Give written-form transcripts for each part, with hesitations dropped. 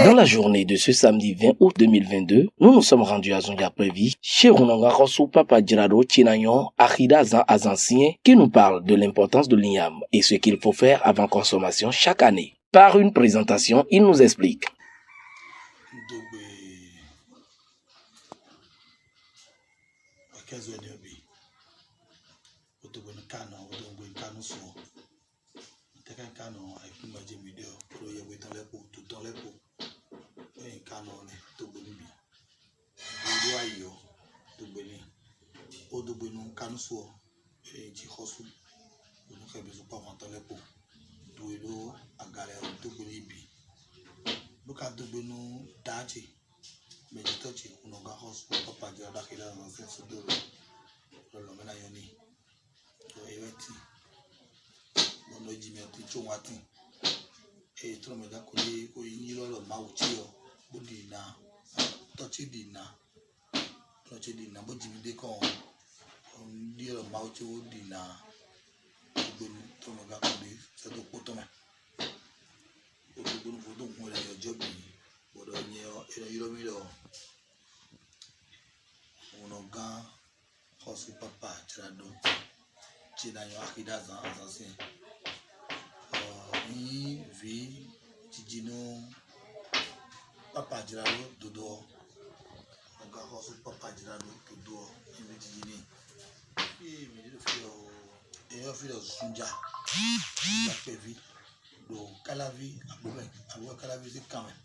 Dans la journée de ce samedi 20 août 2022, nous nous sommes rendus à Zondiaprevi, chez Runanga Rosso Papa Djirado Tchinagnon, Achida Zan Azancien, qui nous parle de l'importance de l'igname et ce qu'il faut faire avant consommation chaque année. Par une présentation, il nous explique. Papa Djirado Tchinagnon, Achida Zan Azancien, vi Tijino Papa Djirado Dodo, Papa Djirado Dodo, Tijini, et filo Sunja, Pevi, do Calavi, Abou Calavi, c'est quand même.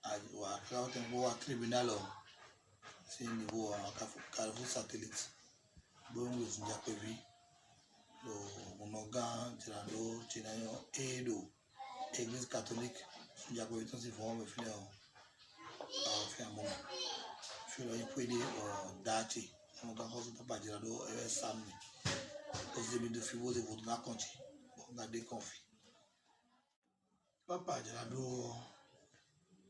À tribunal, c'est niveau Carrefour satellite. Bon, nous avons prévu le Monogan, Djirado, Tchinagnon et l'Église catholique. Nous avons prévu aussi pour me faire un moment. Je vais vous aider date. Nous avons Papa Djirado et Samedi. Aux débuts de Fibo, de votre raconter. On a des conflits. Papa Djirado,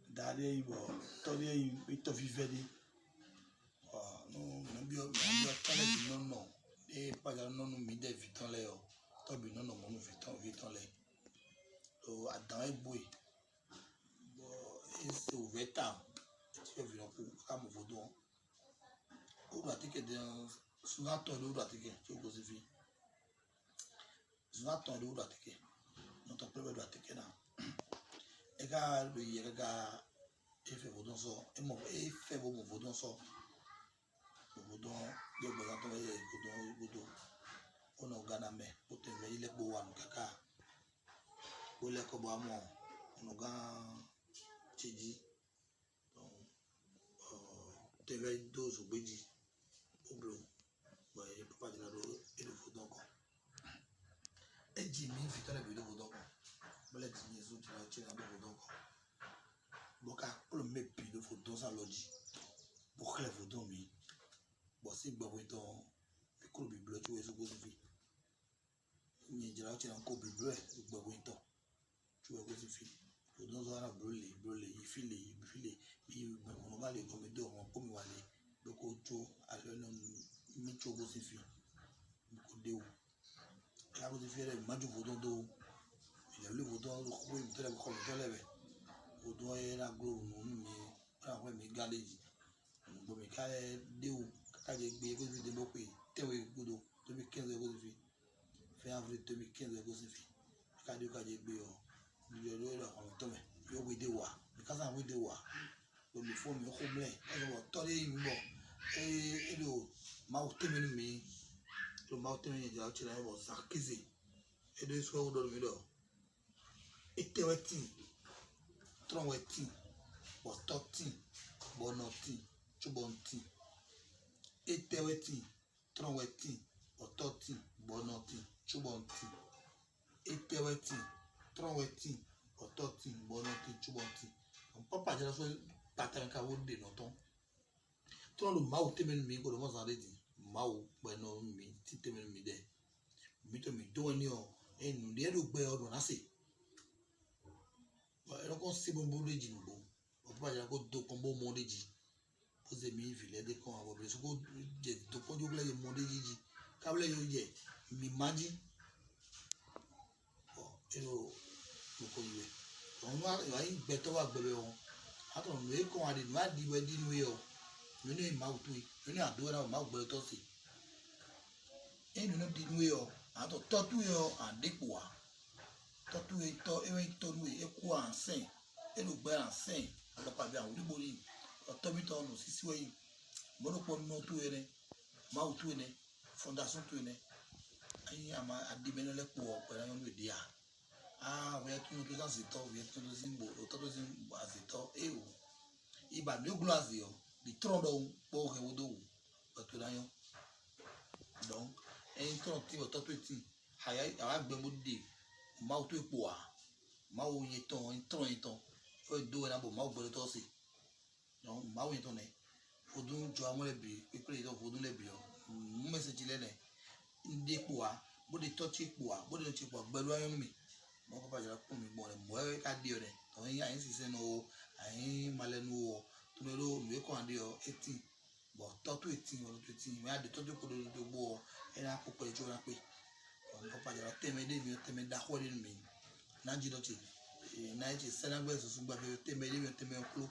d'aller y voir, tourner y te vivre. Non, et pas non mi de viton le o to bi non mo viton le o adan egbo bo ese o veta ti e viron ku ka mo vodon o gba tike de sunato lo gba tike ti o go si fi sunato lo gba tike no to prebe gba tike na e ga lo ye ga e fe vodon so e mo e fe bo mo vodon so Boudon, de Bozato et Boudon, on a Ganame, pour te veiller les Boan, Kaka, pour les Cobamon, on a gan Tidi, te veille 12 ou Bédi, au bleu, Papa Djirado et le Vaudon. Et Jimmy, fit à la vie de Vaudon, mais les Jimmy, tu l'as de Vaudon. Boka, pour le mépi de Vaudon, ça l'a pour que les Vaudon, bon, si vous avez un peu de bleu, tu es au bout de vie. Il y a un peu de bleu, tu es au bout de vie. Tu es au bout de vie. Tu es au bout de vie. Il file. Il va aller comme deux, on peut aller. Donc, tu as le micho au bout de vie. Il y a un peu de vie, il y a un peu de vie. Il y a le vaudon, le coup, il y a le coup, il y a le vaudon, il y a la gros, il y a le bon, mais quand il quand j'ai bien vu des mots qui étaient 2015 fin avril 2015 quand j'ai bien il y a eu là on tombe il y a eu des wa mais quand ça a eu des wa donc il faut me combler alors tolé bon et le maouté le maouté il y a eu là bon ça kizé et de soit dans le milieu et te weti tron weti bon toti bonoti chubonti eteweti tronweti ototi bonoti chubonti eteweti tronweti ototi bonoti chubonti on papa jara so patan ka wo de noton tron lo mawo temen mi ko lo mo san re di mawo peno mi ti temen mi de mi to mi do ni o enu de lo gbe odun na se ba e lo kon se bo bo de ji no papa jara ko do kon bo mo de ji os amis vilaient des cons à ce que de quoi du blé monde gigi câble yo ye mi maji aí beto va bebe o ato no e com a de vai di wedi no eu no nem mau tu no nem adora o mau beto si e no di no eu ato totu eu a depoa totu e to no e ku ansen e no gbe ansen ato pa bi awon libori o to mi to no sisi we mo no po no tu ere mau tu ene fondation tu ene aí ama adimene le po pe na yo no dia we tu no to za zito we tu no zimbo to to zimbo azito e o iba mi glace yo di trondo po ke wodo o to na yo donc en tron ti o to to ti aya gbe mo de ma o to epo a ma o yin ton en tron ton o do na bo ma o gbe to si donc ma o yin ton ne fodun jo amole bi pe to fodun le bi o message le ne ndi epo a bo de to ti epo a bo de ti epo gbe lo ayan mi mo ko pa jara ko mi mo le mo e ka di o ne to yin ayin si se no ayin malenu o to le lo mi ko ande o 18 bo to to 18 o to 18 me ade to to ko do bo era ko pe jo na pe o ko pa jara teme de mi teme da ko de mi na ji do ti na ji se na gbe so gba be teme de mi teme klo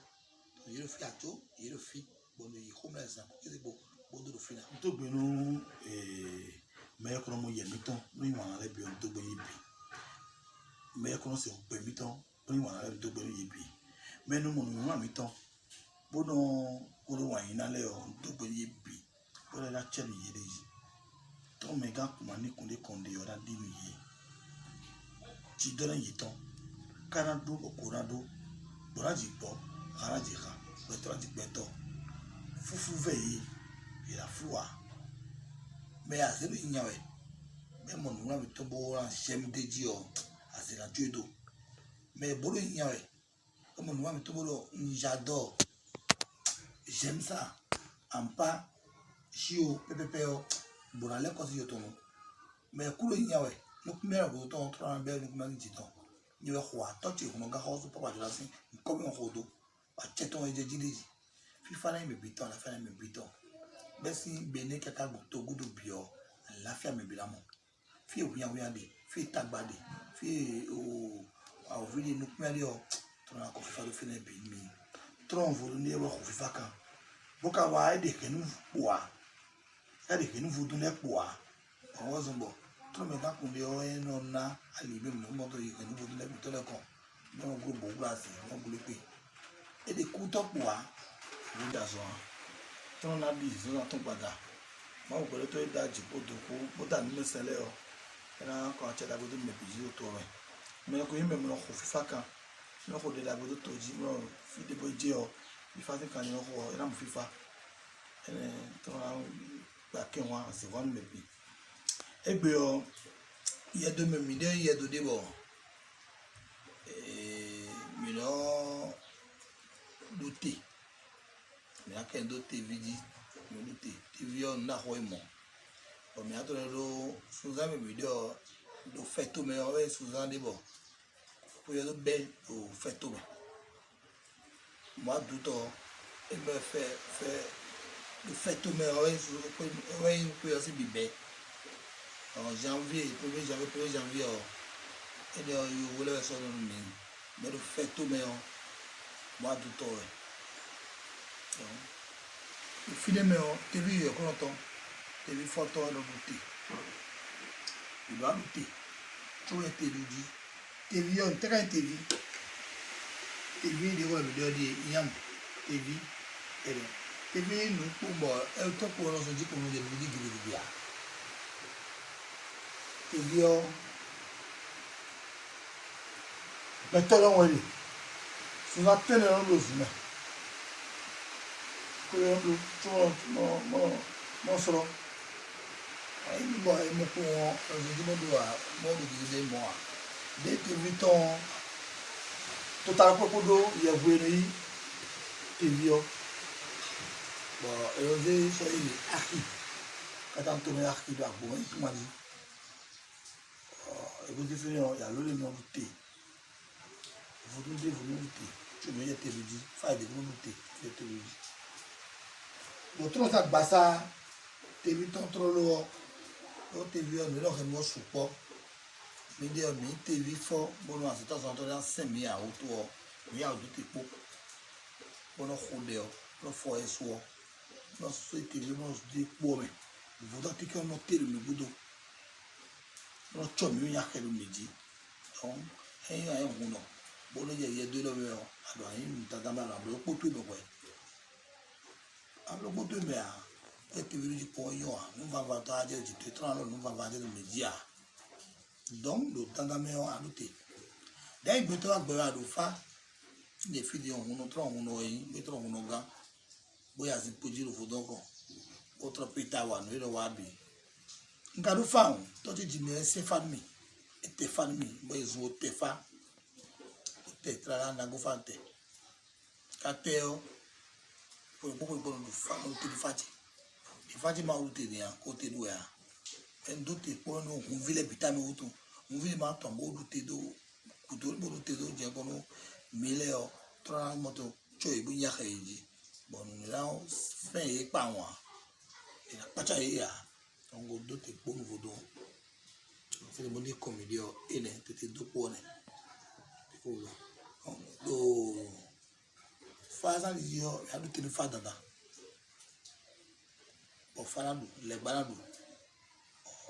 to yero fi ajo yero fi bo no yi homeless na ko bo do fi na to gbe nu me ko mo ye mi ton ni wa na le bi on to gbe yi bi me ko se pe mi ton ni wa na le to gbe yi bi me nu mo nu mi ton bo no ko lo wa yin na le o to gbe yi bi bo le la che ni ye de yi to me ga kuma ni kun de konde yo da di ni ye ti do na yi ton kana do ko na do bo la ji po ara ji ka be to ji pe to fufu ve yi ila fuwa me a se bi nyawe me mo nu na mi to bo ran shem de ji o ase la judo me bo lo nyawe mo nu na mi to bo lo j'adore j'aime ça en pas chio pepepeo borale ko si yotono me kulo nyawe no kumera go to tro be no kumera ji to ni we khwa to ti ko ga ho so papa jula sin ko mi ho do ba che to e je ji fi fa na me biton la fa na me biton be si bene kaka go to gudu bio la fa me bi la mo fi o ya de fi tagba de fi o a o vi no kumera o to na ko fa do fi na bi mi tron vo ni e wo ko fi fa kan boka wa de ke nu wa e de ke nu vo do le po a o zo bo tron me ka kun de o e no na ali be mo to yi ke nu vo do le bi to le kon no go bo glace no go le pe e de ku to po a wo da so tron na bi zo na to pada ma o ko to e da ji po do ko bo da ni mesele o era ko a che da go do me bi ji o to re me ko yime mo ko fi fa kan no ko de da go do to ji mo fi de bo je o ifa ti kan ni ko era mo fifa to gba ke won se won me bi egbe o ye do me mi de ye do de bo mi no luté mi a ken do tv mi luté tv on na ho mo o mi a to lo suza me video do feto me o e suza de bo po ye do be o feto me moi douto et me fait le fait tout mais ouais peut aussi bibé en janvier 1er janvier et là you voulez ça mais le fait tout mais moi douto le film mais tu vu comment tu vu photo de beauté il doit beauté tout est dit tu vu on t'a vu TV de web de yam TV TV no po e to po no so ji ko no de bi bia TV o beto lo wori so na tele no lo zuna ko yo lo to mo so ai ni bo e mo ko o ji mo do a mo do de mo a de TV ton total propodo ye vweni tevio bo eroze so ile aki kata to me aki do agbo en mani e bo ti yo ya lo le no te vodun de vodun te tu me ye teviji fa de vodun te ye teviji bo tro sa basa tevi ton tro lo o tevio no lo ke mo supo mi de mi TV fo bono asita so to dan semi a oto o mi a do te po bono khode o no fo eso no so TV no de po me voda ti ko no tere mi budo no cho mi ya khelu meji donc ay huno bono ye de lo me o ado ayin tata ba la bo po tu be ko ablo po tu be a e TV di po yo a no va va ta je di 30 no va va de meji a donc le tangameo a noté dai gbeto agbera do fa le fidi on no tron on yin gbeto on no ga boya si poji lo fodoko otra pita wa no wa bi nka do fa on to ti jimi se fa mi ete fa mi bo ezu te fa te tra na go fa te ka te o po do fa no te fa ti di fa ti ma o te ni a ko te do ya en do te po no un vile bitame oto un vile ma tombo do te do kudo bo do te do je ko no mileo tra moto choi bu ya khaiji bon ni la fe e pa won e la pacha e ya on go do te po no vodo se mo ni comedio ene te do po ne ko do fa sa di yo ya do te fa dada o fa na do le gba na do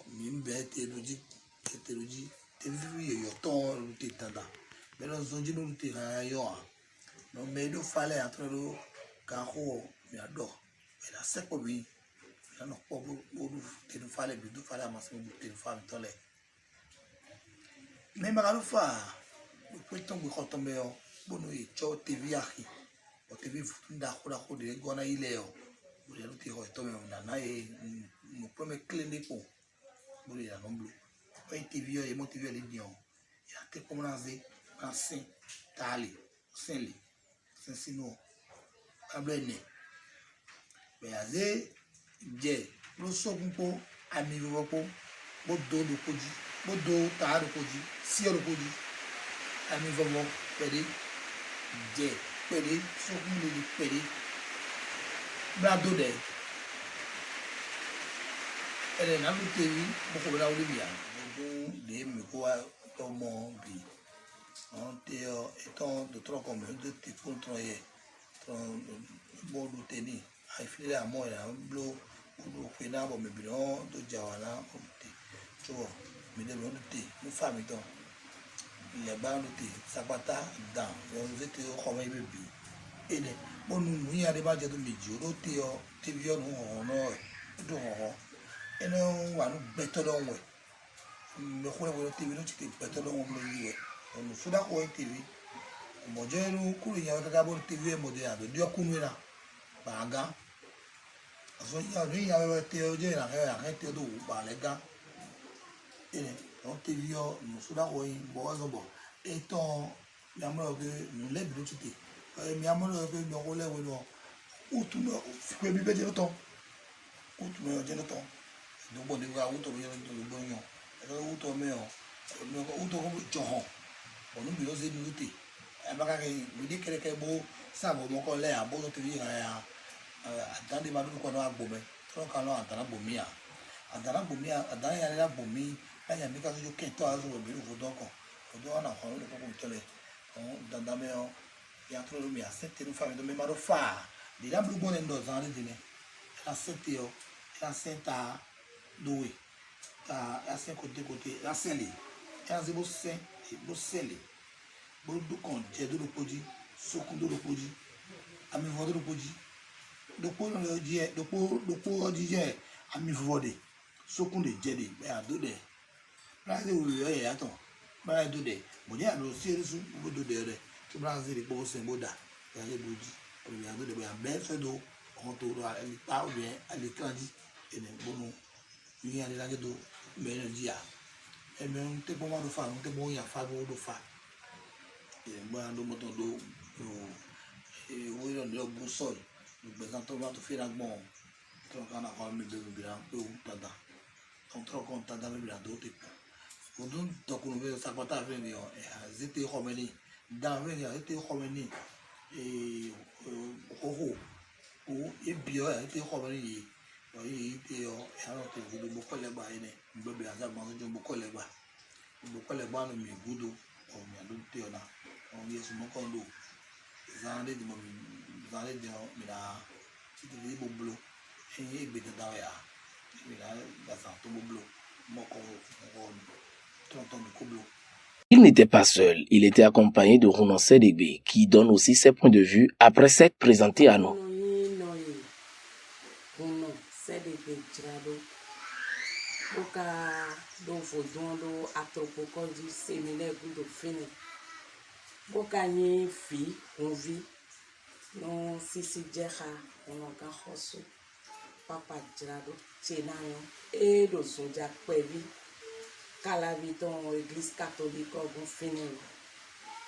mi be te loji te vi yo ton te tanda me lo zonji no te ha yo no me do fale entre lo ka ho mi ado me la se ko bi la no po bo te do fale bi do fale ma se te fa mi tole me ma lo fa ko ton ko ko tombe o bo no e cho te vi ahi o te vi nda ko de go na ile o bo le te ho to me na e mo prome clinic po bo le no blue o TV e mo TV le dion ya te como naze assim tali senli sensino ablene be aze je lo so gunpo ami ropo bo do lo koji bo do ta lo koji si lo koji ami vomo pede je pede so gun le pede bra do de ele na lu TV bo ko bra o le bia de me quoi comment bi on te étant de trop comme de te contrôler bon de tenir ai file à moi là blo blo fina bon me bilan de jawana te tu vois me de l'autre te nous famille donc les bancs de te sabata dans on était comme un bébé et ne bon nous y a des badges de midi au te vieux nous on do et non on better don't way me khole bo TV no chite petolo mo yiwe on suda ko TV mo jenu kulu nya ka bo TV mo de ado dio kunwera baga aso ya ni ya we te o je na ya te do ba le ga ene on TV yo mo suda ko yin bo zo bo e ton ya mo ke no le bi no chite e mi amolo ke no ko le we no utu no fi bi be je no ton utu no je no ton do bo de ga utu yo no do yo uto meo uto ko joho onu bi lo se ni uti e ba ka ke bi de kere ke bo sa bo mo ko le abo to ti ya atande ma du ko no agbo me to ka no atana bo mi adana ya la bo mi aya mi ka so ke to azo bi ru do ko do na ko lo ko tele on danda meo ya tro mi a sette no fa me do me ma do fa di la blu bon ndo zan de ne la sette yo la senta dowe a 5 côté la scène a zebo sen e bo sele bo do kon je do poji sokun do poji ami vo do poji do po no je do po je ami vo de sokun de je de be ado de la de wo yo ya to ba do de mo je ado serisu bo do de to brazil bo sen bo da ya le boji o ya do de be be se do on to do ali pa o bien ali kandi ene bono ni ali la do mais dia e me un te bomba do fa un te bon ya fa do fa e mo ando moto do e o yo do bu sol do besanto va to fira bon troca na ko me do bira o tada on troca on tada me bira do te o do to ko no sa pata veni o e zete khomeni da veni zete khomeni e o e bio zete khomeni oyi te o ya no te vudu boko le ba ine mbebe aza banzo jo boko le ba beaucoup les bancs de mes goudos, on y a d'autres théories, on y a sur mon condo, ils en ont des moments, ils en ont des mais là, si tu dis boulot, et il y a des derrière, mais là, dans un tombeau bleu, mon corps, ton bleu. Il n'était pas seul, il était accompagné de Rounon Sédébé, qui donne aussi ses points de vue après s'être présenté à nous. Papa Girado, Tchenayon, et le Zondia Kwevi, Calaviton, Église catholique, bon fini.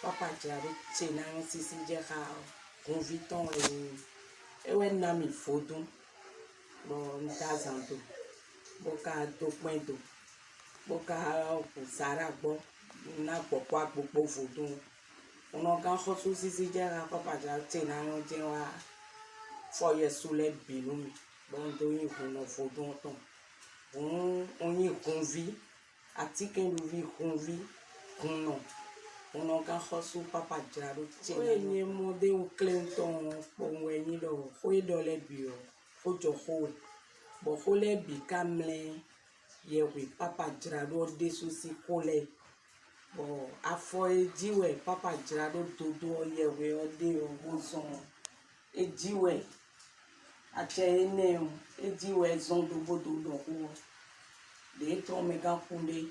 Papa Girado, Tchenayon, Sissi Djera, Conviton, et ouais, Nami Fodon, bon, Ntazando, Boka Dokwendo, Boka Sarah, bon, n'a pas beaucoup Fodon. On a quand on Sissi Djera, Papa Girado, Tchenayon, Djera, Foye sous les binous. Bon, donc on a fait longtemps. On y convie, à ticket de vie convie, on a qu'à reçu papa Girado. On y a modé au Clinton pour venir dans, faut y dans les bureaux, faut y jouer. Bon, faut les bicamler, y a oui papa Girado des soucis collés. Bon, à fois dit ouais papa Girado dodo y a oui on dit on boson et dit ouais. Achene ediwe zondo bodo lokuwa de to mega kunde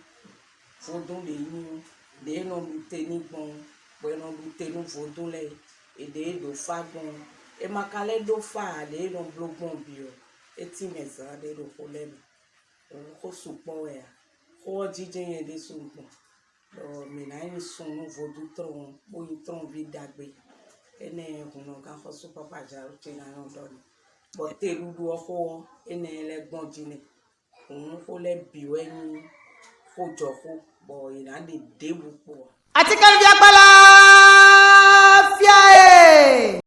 fodun de yin de no luteni bon bueno lutenu fodun le e de do fa bon e makale do fa de no blogbon bio eti meza de do kolemi ko supo ya ko jije yen de supo do mi na yin sunu fodu tron bo yin tron vi dagbe ene kuno ka ko su papa Girado Chena no do but te ludu oko ene le gbonjine òun kò le biwe ni kò joko bo ina de debu po Ati kan bi apala